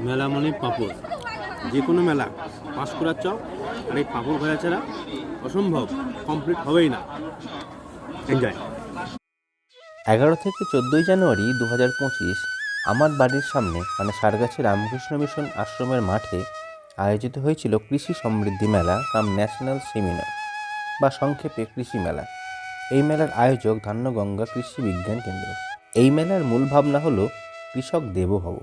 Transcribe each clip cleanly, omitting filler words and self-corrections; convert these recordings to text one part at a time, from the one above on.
মেলা মানে পাঁপড়, যে কোনো মেলা পাঁশকুড়ার চপ আর এই পাঁপড় ভাজা ছাড়া অসম্ভব, কমপ্লিট হবেই না। এনজয়। 11 থেকে 14 জানুয়ারি 2025 আমার বাড়ির সামনে মানে সারগাছি রামকৃষ্ণ মিশন আশ্রমের মাঠে আয়োজিত হয়েছিল কৃষি সমৃদ্ধি মেলা কাম ন্যাশনাল সেমিনার বা সংক্ষেপে কৃষি মেলা। এই মেলার আয়োজক ধান্যগঙ্গা কৃষি বিজ্ঞান কেন্দ্র। এই মেলার মূল ভাবনা হলো কৃষক দেবো ভব।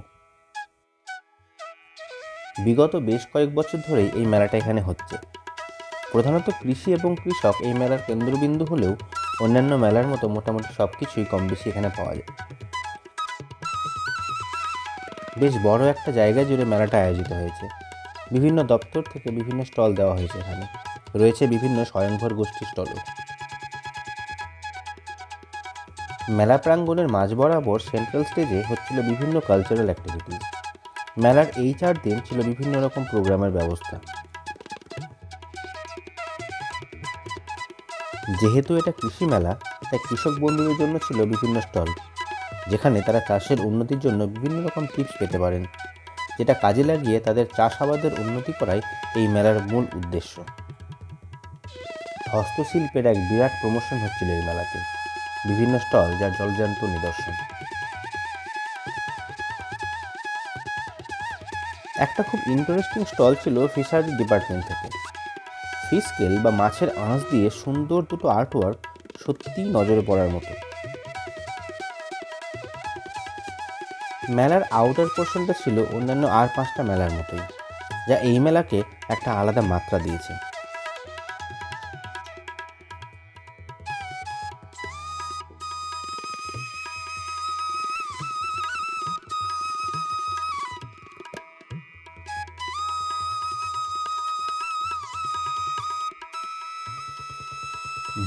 বিগত বেশ কয়েক বছর ধরেই এই মেলাটা এখানে হচ্ছে। প্রধানত কৃষি এবং কৃষক এই মেলার কেন্দ্রবিন্দু হলেও অন্যান্য মেলার মতো মোটামুটি সব কিছুই কম বেশি এখানে পাওয়া যায়। বেশ বড় একটা জায়গা জুড়ে মেলাটা আয়োজিত হয়েছে। বিভিন্ন দপ্তর থেকে বিভিন্ন স্টল দেওয়া হয়েছে। এখানে রয়েছে বিভিন্ন স্বয়ংভর গোষ্ঠী স্টলও। মেলা প্রাঙ্গণের মাঝ বরাবর সেন্ট্রাল স্টেজে হচ্ছিল বিভিন্ন কালচারাল অ্যাক্টিভিটিস। মেলার এই 4 দিন ছিল বিভিন্ন রকম প্রোগ্রামের ব্যবস্থা। যেহেতু এটা কৃষি মেলা, তাই কৃষক বন্ধুদের জন্য ছিল বিভিন্ন স্টল, যেখানে তারা চাষের উন্নতির জন্য বিভিন্ন রকম টিপস পেতে পারেন, যেটা কাজে লাগিয়ে তাদের চাষাবাদের উন্নতি করাই এই মেলার মূল উদ্দেশ্য। হস্তশিল্পের এক বিরাট প্রমোশন হচ্ছিল এই মেলাতে, বিভিন্ন স্টল যার জলজান্ত নিদর্শন। একটা খুব ইন্টারেস্টিং স্টল ছিল ফিশারি ডিপার্টমেন্ট থেকে। ফিশ স্কেল বা মাছের আঁশ দিয়ে সুন্দর দুটো আর্টওয়ার্ক সত্যিই নজরে পড়ার মতো। মেলার আউটার পোর্শনটা ছিল অন্যান্য আর 5টা মেলার মতোই, যা এই মেলাকে একটা আলাদা মাত্রা দিয়েছে।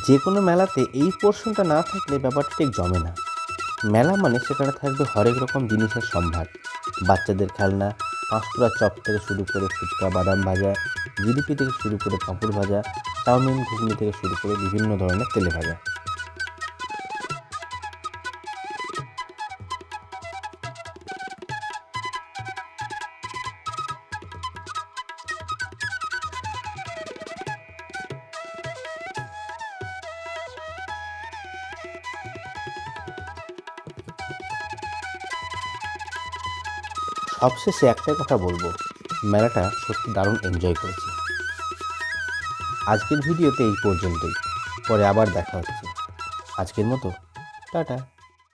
যে কোনো মেলাতে এই পোর্শনটা না থাকলে ব্যাপারটা ঠিক জমে না। মেলা মানে সেখানে থাকবে হরেক রকম জিনিসের সম্ভার। বাচ্চাদের খেলনা, পাঁশকুড়ার চপ থেকে শুরু করে ফুচকা, বাদাম ভাজা, জিলিপি থেকে শুরু করে পাঁপড় ভাজা, চাউমিন, ঘুগনি থেকে শুরু করে বিভিন্ন ধরনের তেলে ভাজা। সবশেষে একটাই কথা বলবো, মেলাটা সত্যি দারুণ এনজয় করেছি। আজকের ভিডিওতে এই পর্যন্তই, পরে আবার দেখা হচ্ছে। আজকের মতো টাটা।